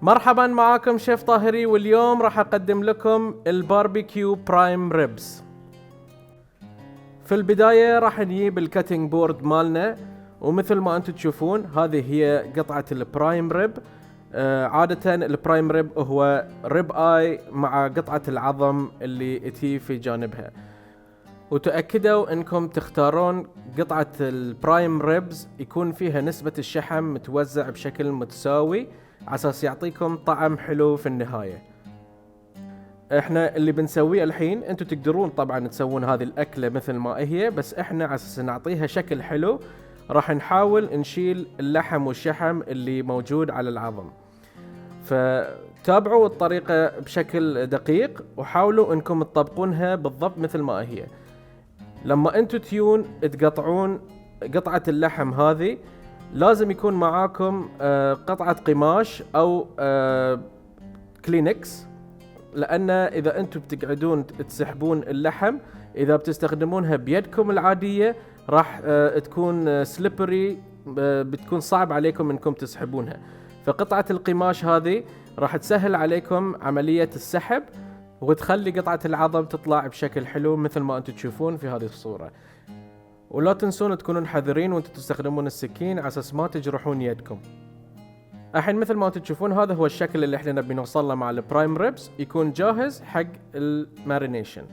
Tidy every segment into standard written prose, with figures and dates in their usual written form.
مرحبا معاكم شيف طاهري، واليوم راح اقدم لكم الباربيكيو برايم ريبس. في البداية راح نجيب الكاتنج بورد مالنا، ومثل ما انتم تشوفون هذه هي قطعة البرايم ريب. عادة البرايم ريب هو ريب اي مع قطعة العظم اللي تي في جانبها، وتأكدوا انكم تختارون قطعة البرايم ريبز يكون فيها نسبة الشحم متوزع بشكل متساوي عساس يعطيكم طعم حلو في النهاية. احنا اللي بنسويه الحين، انتوا تقدرون طبعا تسوون هذه الاكلة مثل ما هي، بس احنا عساس نعطيها شكل حلو راح نحاول نشيل اللحم والشحم اللي موجود على العظم. فتابعوا الطريقة بشكل دقيق وحاولوا انكم تطبقونها بالضبط مثل ما هي. لما انتوا تيون تقطعون قطعة اللحم هذه لازم يكون معاكم قطعة قماش او كلينكس، لان اذا انتوا بتقعدون تسحبون اللحم، اذا بتستخدمونها بيدكم العادية راح تكون سليبري، بتكون صعب عليكم انكم تسحبونها. فقطعة القماش هذه راح تسهل عليكم عملية السحب وتخلي قطعة العظم تطلع بشكل حلو مثل ما انتم تشوفون في هذه الصورة. ولا تنسون تكونون حذرين وانتم تستخدمون السكين على اساس ما تجرحون يدكم. الحين مثل ما انتم تشوفون هذا هو الشكل اللي احنا نبي نوصل له مع البرايم ريبس، يكون جاهز حق المارينيشن.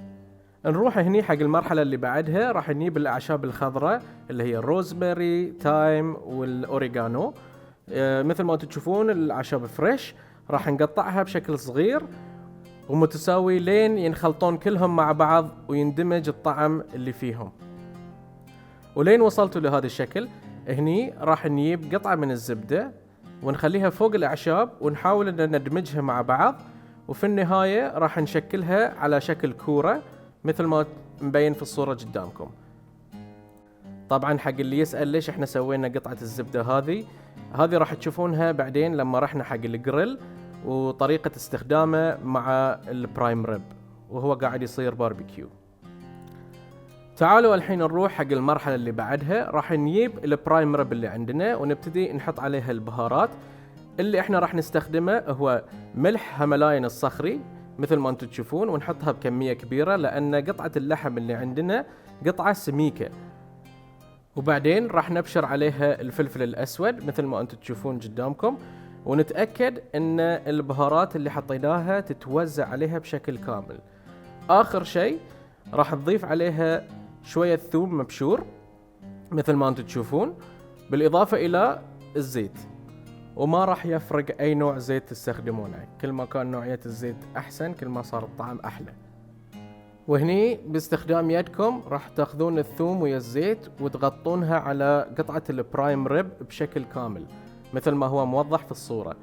نروح هني حق المرحلة اللي بعدها، راح نجيب الأعشاب الخضراء اللي هي الروزماري، تايم والأوريغانو. مثل ما انتم تشوفون الأعشاب فريش، راح نقطعها بشكل صغير ومتساوي لين ينخلطون كلهم مع بعض ويندمج الطعم اللي فيهم. ولين وصلتوا لهذا الشكل، هني راح نجيب قطعة من الزبدة ونخليها فوق الأعشاب ونحاول أن ندمجها مع بعض، وفي النهاية راح نشكلها على شكل كورة مثل ما مبين في الصورة قدامكم. طبعا حق اللي يسأل ليش احنا سوينا قطعة الزبدة هذه راح تشوفونها بعدين لما رحنا حق الجريل وطريقة استخدامه مع البرايم ريب وهو قاعد يصير باربيكيو. تعالوا الحين نروح حق المرحلة اللي بعدها، راح نجيب البرايم ريب اللي عندنا ونبتدي نحط عليها البهارات. اللي احنا راح نستخدمه هو ملح هملاين الصخري مثل ما انتم تشوفون، ونحطها بكمية كبيرة لأن قطعة اللحم اللي عندنا قطعة سميكة. وبعدين راح نبشر عليها الفلفل الأسود مثل ما انتم تشوفون قدامكم، ونتأكد ان البهارات اللي حطيناها تتوزع عليها بشكل كامل. آخر شيء راح نضيف عليها شوية ثوم مبشور مثل ما انتم تشوفون، بالإضافة إلى الزيت. وما راح يفرق أي نوع زيت تستخدمونه، كل ما كان نوعية الزيت أحسن كل ما صار الطعم أحلى. وهني باستخدام يدكم راح تاخذون الثوم ويا الزيت وتغطونها على قطعة البرايم ريب بشكل كامل مثل ما هو موضح في الصورة.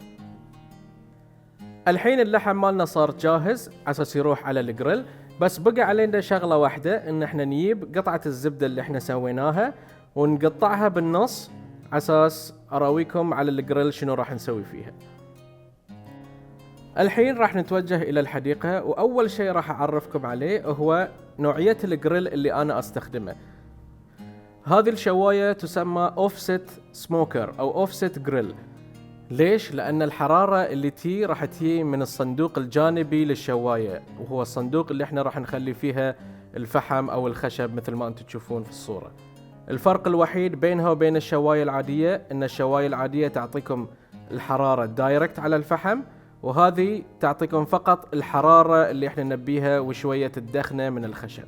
الحين اللحم مالنا صار جاهز عساس يروح على الجريل، بس بقى علينا شغلة واحدة، ان احنا نجيب قطعة الزبدة اللي احنا سويناها ونقطعها بالنص عساس اراويكم على الجريل شنو راح نسوي فيها. الحين راح نتوجه الى الحديقة، واول شيء راح اعرفكم عليه هو نوعية الجريل اللي انا استخدمه. هذه الشواية تسمى اوفست سموكر او اوفست جريل. ليش؟ لأن الحرارة اللي راح تجي من الصندوق الجانبي للشواية، وهو الصندوق اللي احنا راح نخلي فيها الفحم أو الخشب مثل ما انتم تشوفون في الصورة. الفرق الوحيد بينها وبين الشواية العادية إن الشواية العادية تعطيكم الحرارة دايركت على الفحم، وهذه تعطيكم فقط الحرارة اللي احنا نبيها وشوية الدخنة من الخشب.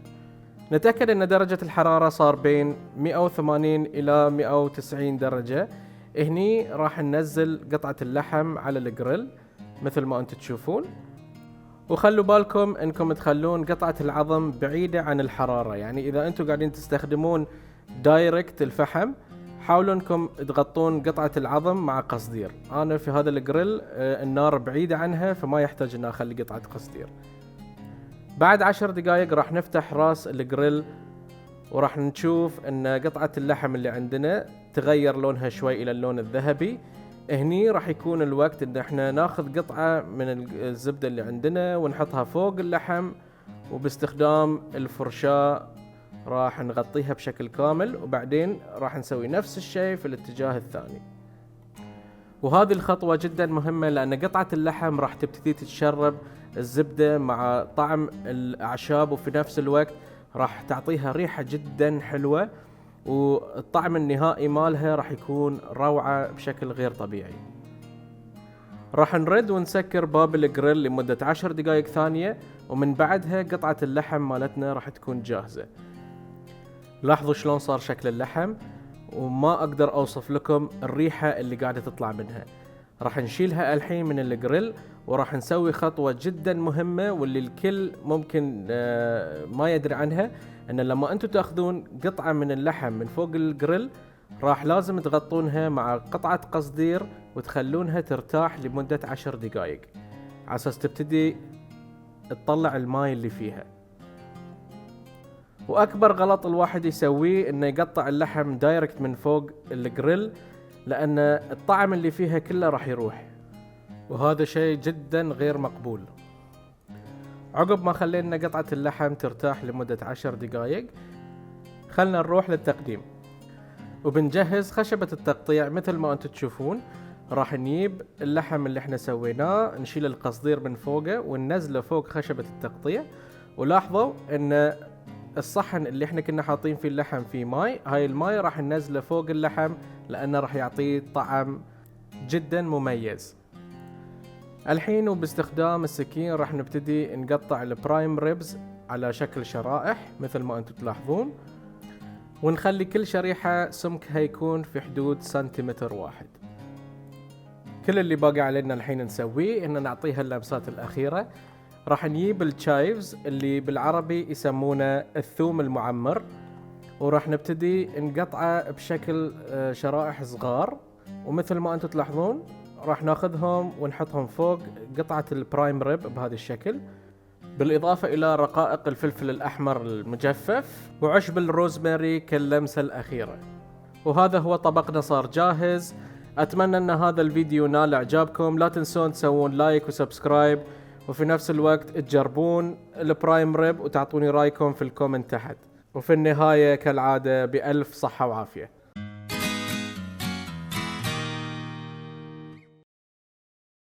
نتأكد أن درجة الحرارة صار بين 180 إلى 190 درجة. هني راح ننزل قطعة اللحم على الجريل مثل ما انتم تشوفون، وخلوا بالكم انكم تخلون قطعة العظم بعيدة عن الحرارة. يعني اذا انتم قاعدين تستخدمون دايركت الفحم حاولوا انكم تغطون قطعة العظم مع قصدير. انا في هذا الجريل النار بعيدة عنها فما يحتاج ان اخلي قطعة قصدير. بعد 10 دقائق راح نفتح راس الجريل وراح نشوف ان قطعة اللحم اللي عندنا تغير لونها شوي الى اللون الذهبي. هني راح يكون الوقت ان احنا ناخذ قطعة من الزبدة اللي عندنا ونحطها فوق اللحم، وباستخدام الفرشاة راح نغطيها بشكل كامل، وبعدين راح نسوي نفس الشيء في الاتجاه الثاني. وهذه الخطوة جدا مهمة لأن قطعة اللحم راح تبتدي تتشرب الزبدة مع طعم الأعشاب، وفي نفس الوقت راح تعطيها ريحة جدا حلوة، والطعم النهائي مالها راح يكون روعة بشكل غير طبيعي. راح نرد ونسكر باب الجريل لمدة 10 دقائق ثانية، ومن بعدها قطعة اللحم مالتنا راح تكون جاهزة. لاحظوا شلون صار شكل اللحم، وما أقدر أوصف لكم الريحة اللي قاعدة تطلع منها. راح نشيلها الحين من الجريل، وراح نسوي خطوة جدا مهمة واللي الكل ممكن ما يدري عنها، ان لما انتم تاخذون قطعة من اللحم من فوق الجريل راح لازم تغطونها مع قطعة قصدير وتخلونها ترتاح لمدة 10 دقائق على اساس تبتدي تطلع الماي اللي فيها. واكبر غلط الواحد يسويه انه يقطع اللحم دايركت من فوق الجريل، لان الطعم اللي فيها كله راح يروح، وهذا شيء جدا غير مقبول. عقب ما خلينا قطعة اللحم ترتاح لمدة 10 دقائق، خلنا نروح للتقديم. وبنجهز خشبة التقطيع مثل ما انتم تشوفون. راح نجيب اللحم اللي احنا سويناه، نشيل القصدير من فوقه وننزله فوق خشبة التقطيع. ولاحظوا ان الصحن اللي احنا كنا حاطين فيه اللحم فيه ماي، هاي الماي راح ننزله فوق اللحم لانه راح يعطيه طعم جدا مميز. الحين وباستخدام السكين راح نبتدي نقطع البرايم ريبز على شكل شرائح مثل ما انتم تلاحظون، ونخلي كل شريحة سمكها يكون في حدود سنتيمتر واحد. كل اللي باقي علينا الحين نسويه ان نعطيها اللمسات الاخيرة. راح نجيب الشايفز اللي بالعربي يسمونه الثوم المعمر، وراح نبتدي نقطعه بشكل شرائح صغار، ومثل ما انتم تلاحظون راح ناخذهم ونحطهم فوق قطعة البرايم ريب بهذا الشكل، بالإضافة إلى رقائق الفلفل الأحمر المجفف وعشب الروزماري كاللمسة الأخيرة. وهذا هو طبقنا صار جاهز. أتمنى أن هذا الفيديو نال إعجابكم. لا تنسون تسوون لايك وسبسكرايب، وفي نفس الوقت تجربون البرايم ريب وتعطوني رأيكم في الكومنت تحت. وفي النهاية كالعادة بألف صحة وعافية.